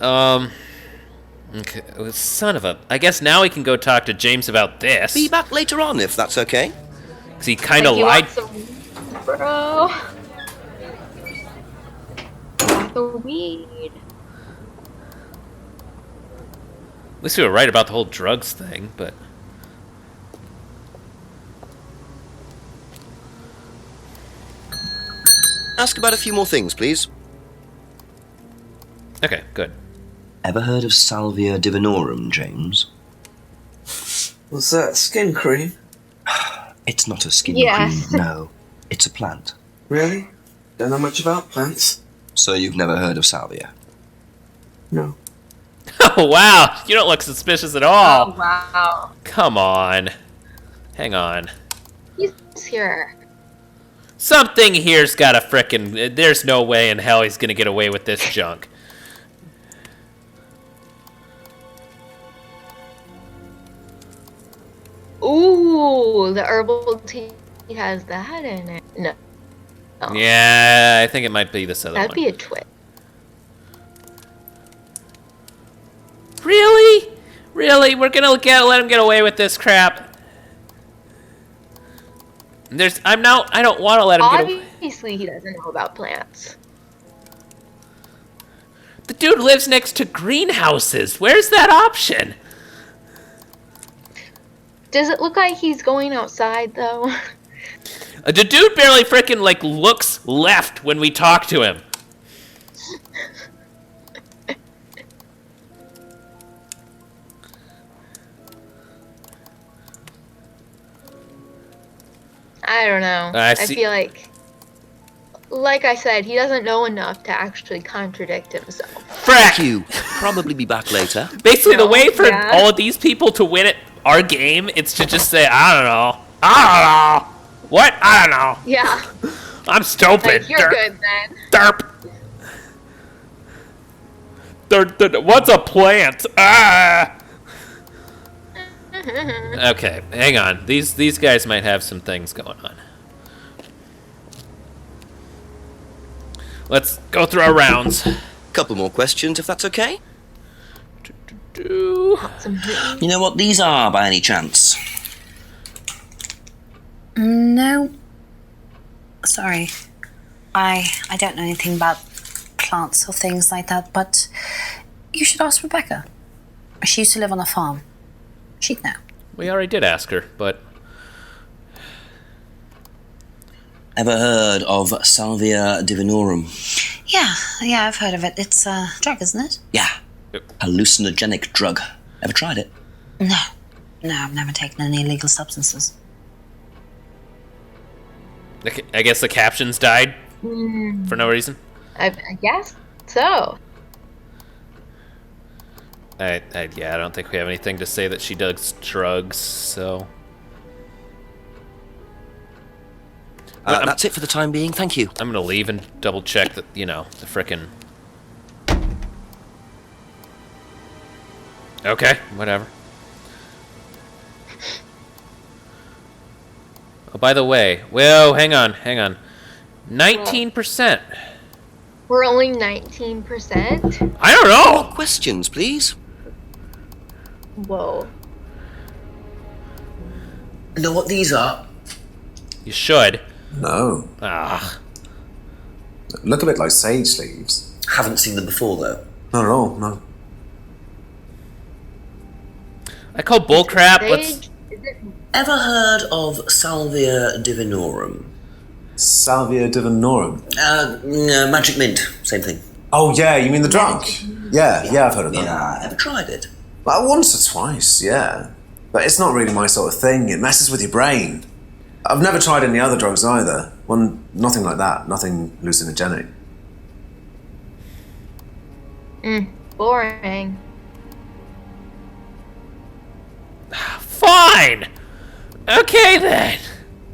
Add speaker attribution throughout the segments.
Speaker 1: Okay, son of a... I guess now we can go talk to James about this.
Speaker 2: Be back later on, if that's okay.
Speaker 1: Because he kind of lied.
Speaker 3: Bro. The weed.
Speaker 1: At least we were right about the whole drugs thing, but...
Speaker 2: Ask about a few more things, please.
Speaker 1: Okay, good.
Speaker 2: Ever heard of Salvia divinorum, James?
Speaker 4: What's that, skin cream?
Speaker 2: It's not a skin
Speaker 3: Yes.
Speaker 2: cream, no. It's a plant.
Speaker 4: Really? Don't know much about plants?
Speaker 2: So you've never heard of Salvia?
Speaker 4: No.
Speaker 1: Oh, wow! You don't look suspicious at all!
Speaker 3: Oh, wow.
Speaker 1: Come on. Hang on.
Speaker 3: He's here.
Speaker 1: Something here's got a frickin'... There's no way in hell he's gonna get away with this junk.
Speaker 3: Ooh, the herbal tea has that in it. No. Oh,
Speaker 1: Yeah, I think it might be this other
Speaker 3: that'd
Speaker 1: one.
Speaker 3: be a twist.
Speaker 1: Really? Really? We're gonna let him get away with this crap? I don't want to let him get away.
Speaker 3: Obviously, he doesn't know about plants.
Speaker 1: The dude lives next to greenhouses. Where's that option?
Speaker 3: Does it look like he's going outside, though?
Speaker 1: The dude barely frickin' looks left when we talk to him.
Speaker 3: I don't know. I feel like I said, he doesn't know enough to actually contradict himself.
Speaker 1: Frack!
Speaker 2: Thank you. Probably be back later.
Speaker 1: Basically, the way for
Speaker 3: Yeah.
Speaker 1: all of these people to win at our game, it's to just say, I don't know. I don't know. What? I don't know.
Speaker 3: Yeah.
Speaker 1: I'm stupid.
Speaker 3: Like, you're
Speaker 1: Derp.
Speaker 3: good then.
Speaker 1: Derp. What's a plant? Ah! Okay, hang on. These guys might have some things going on. Let's go through our rounds.
Speaker 2: Couple more questions, if that's okay.
Speaker 1: Do.
Speaker 2: You know what these are, by any chance?
Speaker 5: No. Sorry. I don't know anything about plants or things like that, but you should ask Rebecca. She used to live on a farm. She'd know.
Speaker 1: We already did ask her, but
Speaker 2: Ever heard of Salvia divinorum?
Speaker 5: Yeah, I've heard of it. It's a drug, isn't it?
Speaker 2: Yeah. Hallucinogenic drug. Ever tried it?
Speaker 5: No, I've never taken any illegal substances.
Speaker 1: I guess the captions died for no reason.
Speaker 3: I guess so.
Speaker 1: I don't think we have anything to say that she does drugs, so...
Speaker 2: That's it for the time being, thank you.
Speaker 1: I'm gonna leave and double check that, the frickin'... Okay, whatever. Oh, by the way, whoa, hang on. 19%.
Speaker 3: We're only 19%?
Speaker 1: I don't know!
Speaker 2: More questions, please.
Speaker 3: Whoa.
Speaker 2: Know what these are?
Speaker 1: You should.
Speaker 6: No.
Speaker 1: Ah.
Speaker 6: Look a bit like sage leaves.
Speaker 2: Haven't seen them before, though.
Speaker 6: Not at all, no.
Speaker 1: I call bullcrap. Let's...
Speaker 3: Is it
Speaker 2: Ever heard of Salvia divinorum?
Speaker 6: Salvia divinorum.
Speaker 2: Magic mint, same thing.
Speaker 6: Oh, yeah, you mean the drug? Yeah, I've heard of that.
Speaker 2: Yeah, ever tried it?
Speaker 6: Like, once or twice, yeah. But it's not really my sort of thing. It messes with your brain. I've never tried any other drugs either. Nothing like that. Nothing hallucinogenic.
Speaker 3: boring?
Speaker 1: Fine! Okay, then.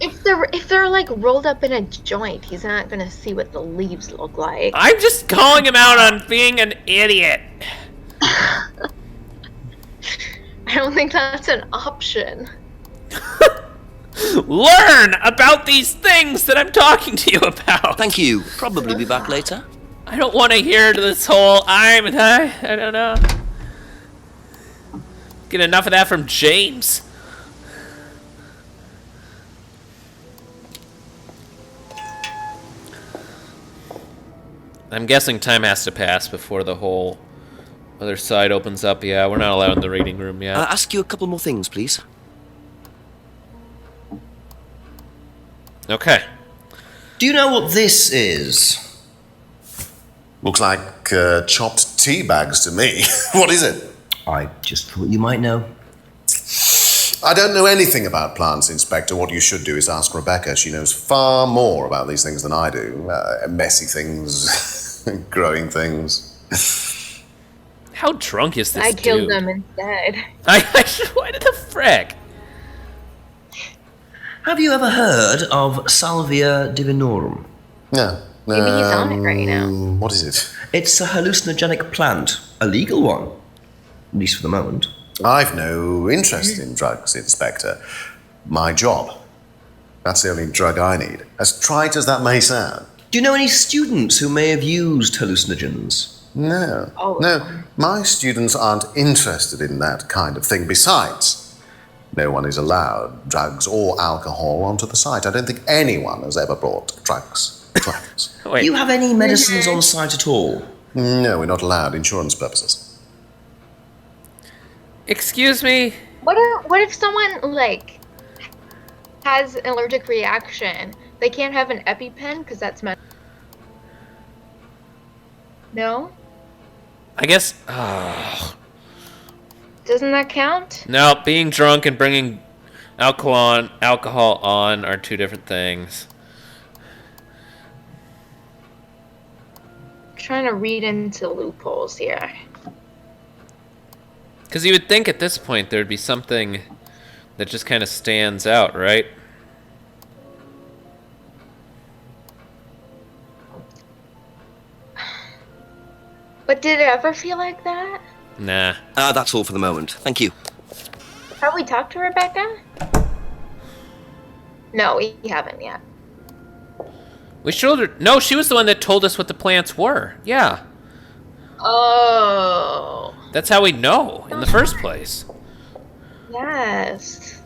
Speaker 3: If they're like rolled up in a joint, he's not gonna see what the leaves look like.
Speaker 1: I'm just calling him out on being an idiot.
Speaker 3: I don't think that's an option.
Speaker 1: Learn about these things that I'm talking to you about.
Speaker 2: Thank you. Probably be back later.
Speaker 1: I don't want to hear this whole I don't know. Get enough of that from James. I'm guessing time has to pass before the whole other side opens up. Yeah, we're not allowed in the reading room yet.
Speaker 7: Ask you a couple more things, please.
Speaker 1: Okay.
Speaker 8: Do you know what this is?
Speaker 9: Looks like chopped tea bags to me. What is it?
Speaker 8: I just thought you might know.
Speaker 9: I don't know anything about plants, Inspector. What you should do is ask Rebecca. She knows far more about these things than I do. Messy things, growing things.
Speaker 1: How drunk is this
Speaker 3: I
Speaker 1: dude?
Speaker 3: killed them instead.
Speaker 1: Why did the frick?
Speaker 2: Have you ever heard of Salvia divinorum?
Speaker 9: No.
Speaker 3: Maybe he's on it right now.
Speaker 9: What is it?
Speaker 2: It's a hallucinogenic plant, a legal one, at least for the moment.
Speaker 9: I've no interest in drugs, Inspector. My job. That's the only drug I need. As trite as that may sound.
Speaker 2: Do you know any students who may have used hallucinogens?
Speaker 9: No.
Speaker 3: Oh.
Speaker 9: No, my students aren't interested in that kind of thing. Besides, no one is allowed drugs or alcohol onto the site. I don't think anyone has ever brought drugs. Drugs.
Speaker 1: Wait.
Speaker 2: Do you have any medicines on site at all?
Speaker 9: No, we're not allowed. Insurance purposes.
Speaker 1: Excuse me?
Speaker 3: What if someone, like, has an allergic reaction? They can't have an EpiPen because that's No?
Speaker 1: I guess...
Speaker 3: Doesn't that count?
Speaker 1: No, being drunk and bringing alcohol on are two different things.
Speaker 3: Trying to read into loopholes here.
Speaker 1: Because you would think at this point there'd be something that just kind of stands out, right?
Speaker 3: But did it ever feel like that?
Speaker 1: Nah.
Speaker 7: That's all for the moment. Thank you.
Speaker 3: Have we talked to Rebecca? No, we haven't yet.
Speaker 1: We showed her... No, she was the one that told us what the plants were. Yeah.
Speaker 3: Oh.
Speaker 1: That's how we know in the first place.
Speaker 3: Yes.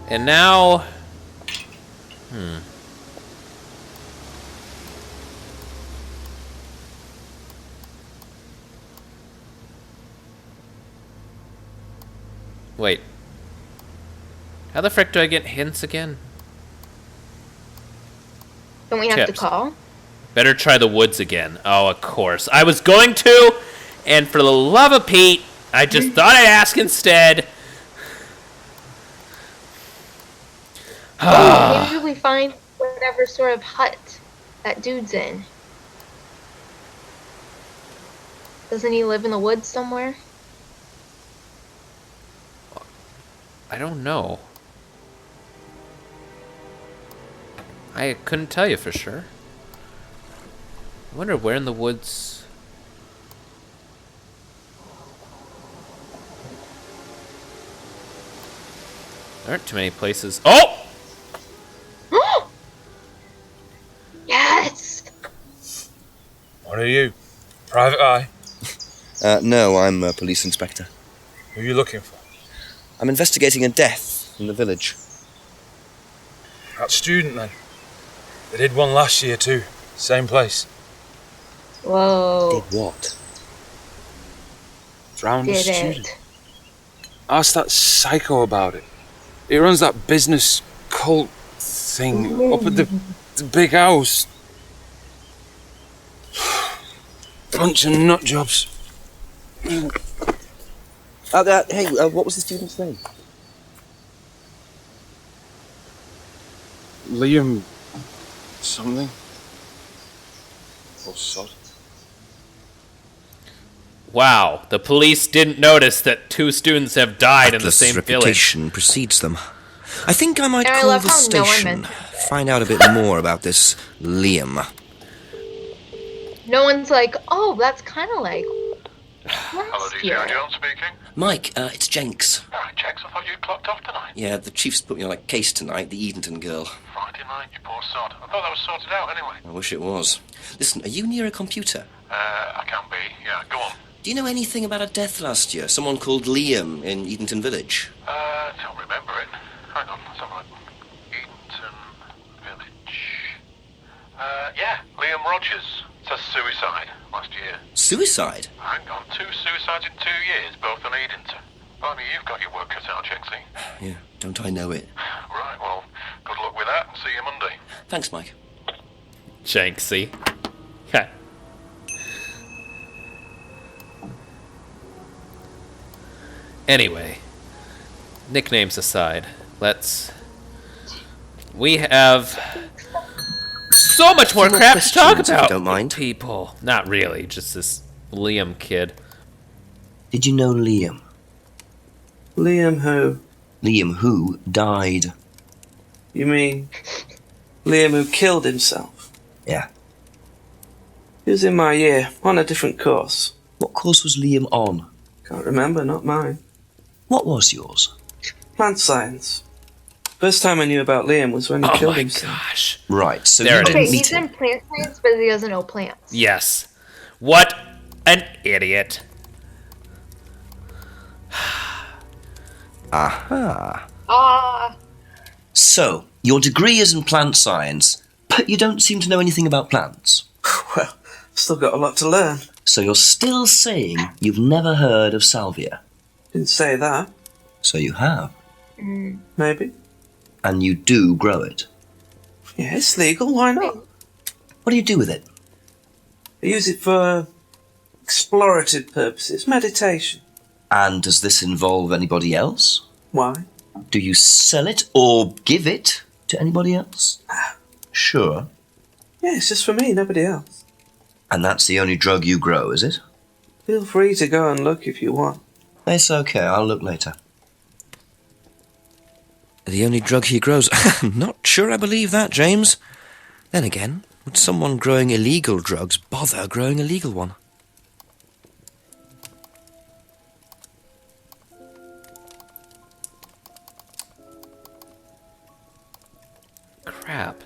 Speaker 1: And now... Wait. How the frick do I get hints again?
Speaker 3: Don't we have to
Speaker 1: Tips.
Speaker 3: call?
Speaker 1: Better try the woods again. Oh, of course. I was going to, and for the love of Pete, I just thought I'd ask instead.
Speaker 3: Maybe we find whatever sort of hut that dude's in. Doesn't he live in the woods somewhere?
Speaker 1: I don't know. I couldn't tell you for sure. I wonder where in the woods... There aren't too many places. Oh!
Speaker 3: Yes!
Speaker 10: What are you? Private eye?
Speaker 7: No, I'm a police inspector.
Speaker 10: Who are you looking for?
Speaker 7: I'm investigating a death in the village.
Speaker 10: That student, then. They did one last year, too. Same place.
Speaker 3: Whoa.
Speaker 7: Did what?
Speaker 10: Drowned a
Speaker 3: Did
Speaker 10: student.
Speaker 3: it.
Speaker 10: Ask that psycho about it. He runs that business cult thing up at the big house. Bunch of nut jobs.
Speaker 7: Hey, what was the student's name?
Speaker 10: Liam... something? Or sod?
Speaker 1: Wow, the police didn't notice that 2 students have died in the same village.
Speaker 7: Reputation precedes them. I think I might
Speaker 3: And I
Speaker 7: call
Speaker 3: love
Speaker 7: the
Speaker 3: how no one
Speaker 7: station,
Speaker 3: mentioned
Speaker 7: find out a bit more about this Liam.
Speaker 3: No one's like, oh, that's kind of like
Speaker 11: Hello,
Speaker 3: last
Speaker 11: DJ
Speaker 3: year.
Speaker 11: Jones speaking.
Speaker 8: Mike, it's Jenks.
Speaker 11: Ah, Checks, I thought you'd clocked off tonight.
Speaker 7: Yeah, the chief's put me on a case tonight, the Edenton girl.
Speaker 11: Friday night, you poor sod. I thought that was sorted out anyway.
Speaker 7: I wish it was. Listen, are you near a computer?
Speaker 11: I can be. Yeah, go on.
Speaker 7: Do you know anything about a death last year? Someone called Liam in Edenton Village?
Speaker 11: Don't remember it. Hang on, let's have a look. Edenton Village. Yeah, Liam Rogers. It says suicide last year.
Speaker 7: Suicide?
Speaker 11: Hang on, 2 suicides in 2 years, both in Edenton. Blimey, you've got your work cut out, Chexy.
Speaker 7: Yeah, don't I know it.
Speaker 11: Right, well, good luck with that. See you Monday.
Speaker 7: Thanks, Mike.
Speaker 1: Janksy. Okay. Anyway, nicknames aside, we have so much more crap to talk about.
Speaker 7: Don't mind.
Speaker 1: People. Not really, just this Liam kid.
Speaker 2: Did you know Liam?
Speaker 4: Liam who?
Speaker 2: Liam who died.
Speaker 4: You mean Liam who killed himself?
Speaker 2: Yeah.
Speaker 4: He was in my year, on a different course.
Speaker 2: What course was Liam on?
Speaker 4: Can't remember, not mine.
Speaker 2: What was yours?
Speaker 4: Plant science. First time I knew about Liam was when he killed himself.
Speaker 1: Oh my gosh.
Speaker 2: Right, so
Speaker 1: There
Speaker 2: you
Speaker 1: it
Speaker 2: didn't
Speaker 1: is.
Speaker 2: meet
Speaker 3: He's
Speaker 2: him.
Speaker 3: in plant science, but he doesn't know plants.
Speaker 1: Yes. What an idiot.
Speaker 2: Aha.
Speaker 3: Ah.
Speaker 2: So, your degree is in plant science, but you don't seem to know anything about plants.
Speaker 4: Well, still got a lot to learn.
Speaker 2: So you're still saying you've never heard of salvia?
Speaker 4: Didn't say that.
Speaker 2: So you have.
Speaker 4: Maybe.
Speaker 2: And you do grow it.
Speaker 4: Yeah, it's legal, why not?
Speaker 2: What do you do with it?
Speaker 4: I use it for explorative purposes, meditation.
Speaker 2: And does this involve anybody else?
Speaker 4: Why?
Speaker 2: Do you sell it or give it to anybody else? Sure.
Speaker 4: Yeah, it's just for me, nobody else.
Speaker 2: And that's the only drug you grow, is it?
Speaker 4: Feel free to go and look if you want.
Speaker 2: It's okay, I'll look later.
Speaker 7: The only drug he grows? Not sure I believe that, James. Then again, would someone growing illegal drugs bother growing a legal one?
Speaker 1: Crap.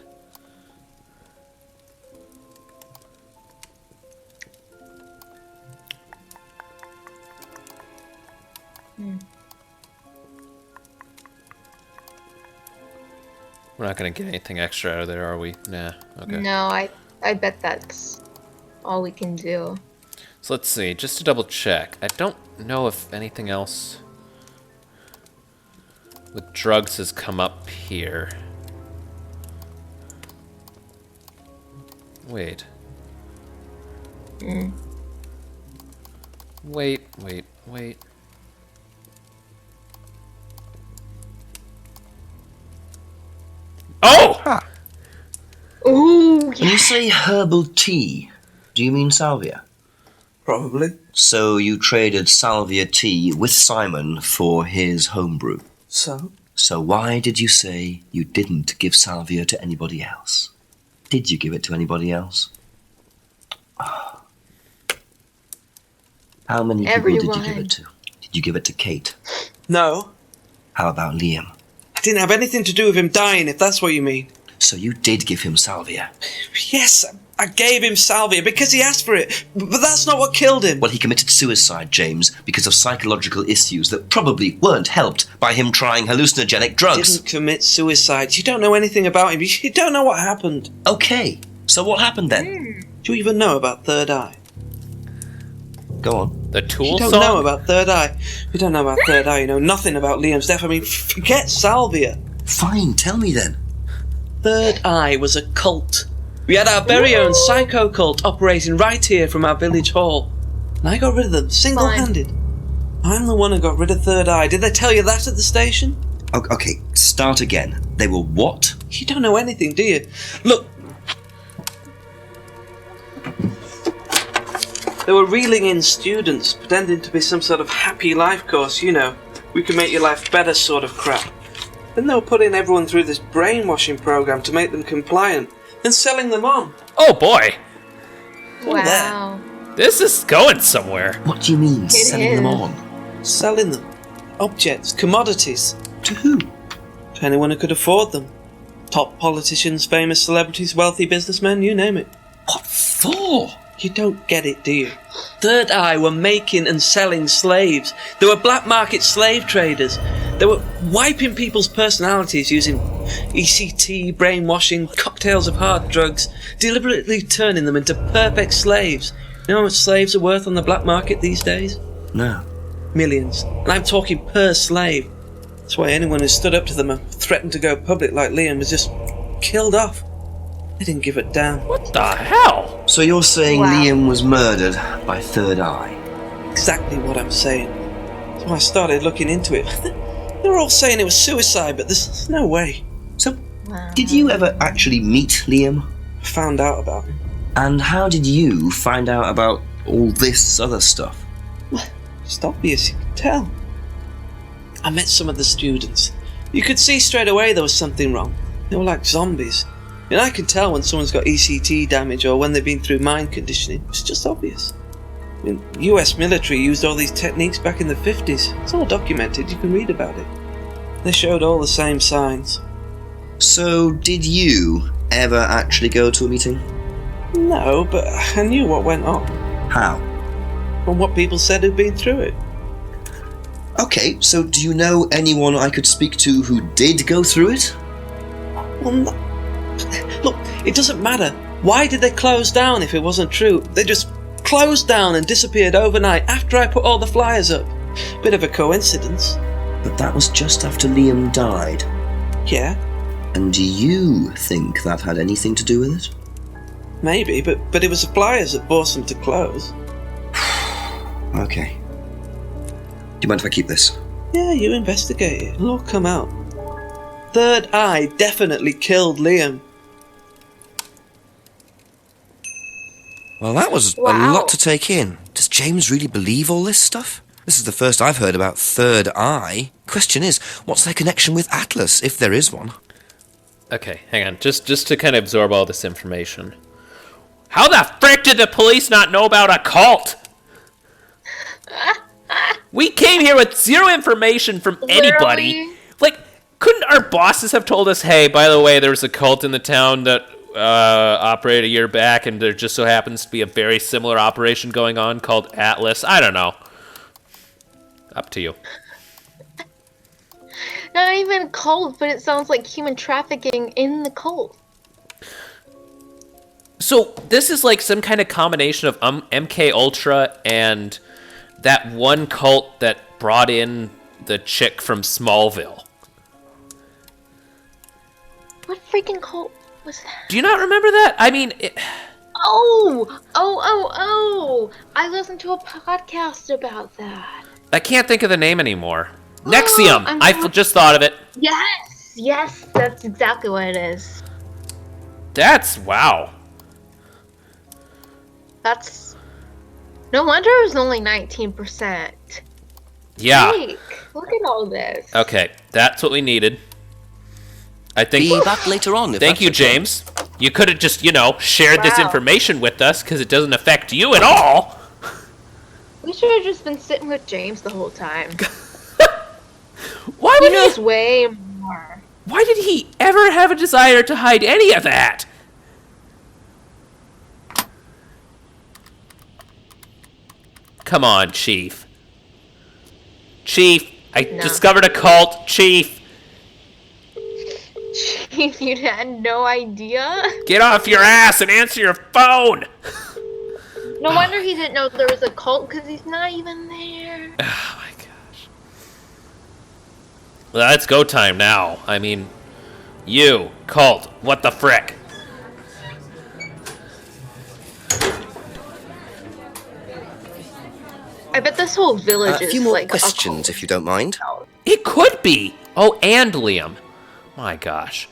Speaker 1: We're not gonna get anything extra out of there, are we? Nah. Okay.
Speaker 3: No, I bet that's all we can do.
Speaker 1: So let's see, just to double check. I don't know if anything else with drugs has come up here. Wait. Wait. Oh!
Speaker 2: Huh.
Speaker 3: Ooh,
Speaker 2: When you say herbal tea, do you mean salvia?
Speaker 4: Probably.
Speaker 2: So you traded salvia tea with Simon for his homebrew.
Speaker 4: So?
Speaker 2: So why did you say you didn't give salvia to anybody else? Did you give it to anybody else? How many people did you give it to? Did you give it to Kate?
Speaker 4: No.
Speaker 2: How about Liam?
Speaker 4: I didn't have anything to do with him dying, if that's what you mean.
Speaker 2: So you did give him salvia?
Speaker 4: Yes, I gave him salvia because he asked for it, but that's not what killed him.
Speaker 2: Well, he committed suicide, James, because of psychological issues that probably weren't helped by him trying hallucinogenic drugs.
Speaker 4: Didn't commit suicide. You don't know anything about him. You don't know what happened.
Speaker 2: Okay, so what happened then?
Speaker 4: Do you even know about Third Eye?
Speaker 2: Go on.
Speaker 1: The Tool
Speaker 4: You don't
Speaker 1: song?
Speaker 4: know about Third Eye. You don't know about Third Eye. You know nothing about Liam's death. I mean, forget salvia.
Speaker 2: Fine, tell me then.
Speaker 4: Third Eye was a cult. We had our very own psycho cult operating right here from our village hall. And I got rid of them, single-handed. I'm the one who got rid of Third Eye. Did they tell you that at the station?
Speaker 2: Okay, start again. They were what?
Speaker 4: You don't know anything, do you? Look. They were reeling in students, pretending to be some sort of happy life course, you know. We can make your life better sort of crap. Then they were putting everyone through this brainwashing program to make them compliant, and selling them on.
Speaker 1: Oh boy!
Speaker 3: Wow.
Speaker 1: This is going somewhere.
Speaker 2: What do you mean,
Speaker 3: It
Speaker 2: selling them
Speaker 3: is.
Speaker 2: on?
Speaker 4: Selling them. objects, commodities.
Speaker 2: To who?
Speaker 4: To anyone who could afford them. Top politicians, famous celebrities, wealthy businessmen, you name it.
Speaker 2: What for?
Speaker 4: You don't get it, do you? Third Eye were making and selling slaves. They were black market slave traders. They were wiping people's personalities using ECT, brainwashing, cocktails of hard drugs, deliberately turning them into perfect slaves. You know how much slaves are worth on the black market these days?
Speaker 2: No.
Speaker 4: Millions. And I'm talking per slave. That's why anyone who stood up to them and threatened to go public like Liam was just killed off. They didn't give a damn.
Speaker 1: What the hell?
Speaker 2: So you're saying Liam was murdered by Third Eye?
Speaker 4: Exactly what I'm saying. So I started looking into it. They were all saying it was suicide, but there's no way.
Speaker 2: So, did you ever actually meet Liam?
Speaker 4: I found out about him.
Speaker 2: And how did you find out about all this other stuff?
Speaker 4: It's obvious, you could tell. I met some of the students. You could see straight away there was something wrong. They were like zombies. And I can tell when someone's got ECT damage or when they've been through mind conditioning. It's just obvious. I mean, US military used all these techniques back in the 50s. It's all documented, you can read about it. They showed all the same signs.
Speaker 2: So, did you ever actually go to a meeting?
Speaker 4: No, but I knew what went on.
Speaker 2: How?
Speaker 4: From what people said who'd been through it.
Speaker 2: Okay, so do you know anyone I could speak to who did go through it?
Speaker 4: Well, look, it doesn't matter. Why did they close down if it wasn't true? They just closed down and disappeared overnight after I put all the flyers up. Bit of a coincidence.
Speaker 2: But that was just after Liam died.
Speaker 4: Yeah.
Speaker 2: And do you think that had anything to do with it?
Speaker 4: Maybe, but it was the flyers that forced them to close.
Speaker 2: Okay. Do you mind if I keep this?
Speaker 4: Yeah, you investigate it. It'll all come out. Third Eye definitely killed Liam.
Speaker 7: Well, that was a lot to take in. Does James really believe all this stuff? This is the first I've heard about Third Eye. Question is, what's their connection with Atlas, if there is one?
Speaker 1: Okay, hang on. Just to kind of absorb all this information. How the frick did the police not know about a cult? We came here with zero information from anybody.
Speaker 3: Literally?
Speaker 1: Like, couldn't our bosses have told us, hey, by the way, there was a cult in the town that operated a year back, and there just so happens to be a very similar operation going on called Atlas? I don't know. Up to you.
Speaker 3: Not even cult, but it sounds like human trafficking in the cult.
Speaker 1: So this is like some kind of combination of MK Ultra and that one cult that brought in the chick from Smallville.
Speaker 3: What freaking cult was that?
Speaker 1: Do you not remember that? I mean...
Speaker 3: Oh! I listened to a podcast about that.
Speaker 1: I can't think of the name anymore. Nexium! I just thought of it.
Speaker 3: Yes, that's exactly what it is.
Speaker 1: That's... wow.
Speaker 3: That's... No wonder it was only 19%.
Speaker 1: Yeah.
Speaker 3: Like, look at all this.
Speaker 1: Okay, that's what we needed. I think...
Speaker 2: Be back later on.
Speaker 1: Thank you, James. You could have just, shared this information with us, because it doesn't affect you at all.
Speaker 3: We should have just been sitting with James the whole time.
Speaker 1: Why would
Speaker 3: he knows way more.
Speaker 1: Why did he ever have a desire to hide any of that? Come on, Chief. Chief, I discovered a cult. Chief.
Speaker 3: Chief, you had no idea?
Speaker 1: Get off your ass and answer your phone.
Speaker 3: No wonder he didn't know there was a cult, because he's not even there.
Speaker 1: Oh my gosh. Well, it's go time now. I mean, you, cult, what the frick?
Speaker 3: I bet this whole village
Speaker 2: A
Speaker 3: is
Speaker 2: few more
Speaker 3: like
Speaker 2: questions, if you don't mind.
Speaker 1: It could be. Oh, and Liam. My gosh.